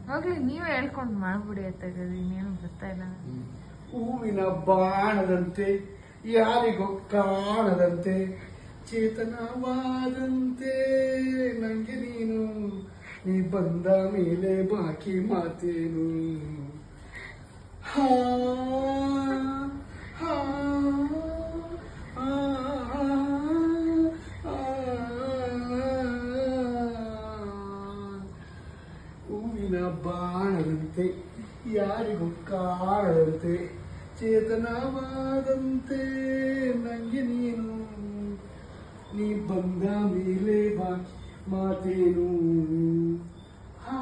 ಹೋಗ್ಲಿ ನೀವೇ ಹೇಳ್ಕೊಂಡು ಮಾಡ್ಬಿಡಿ ಅತ್ತಾಗ ಇನ್ನೇನು ಬರ್ತಾ ಇಲ್ಲ. ಹೂವಿನ ಬಾಣದಂತೆ ಯಾರಿಗೂ ಕಾಣದಂತೆ ಚೇತನವಾದಂತೆ ನಂಗೆ ನೀ ಬಂದ ಮೇಲೆ ಬಾಕಿ ಮಾತೇನು. ಹಾ ಹಾ ಹೂವಿನ ಬಾಣದಂತೆ ಯಾರಿಗೂ ಕಾಣದಂತೆ ಚೇತನವಾದಂತೆ ನಂಗೆ ನೀ ಬಂದ ಮೇಲೆ ಬಾಕಿ ಮಾತೇನು. ಹಾ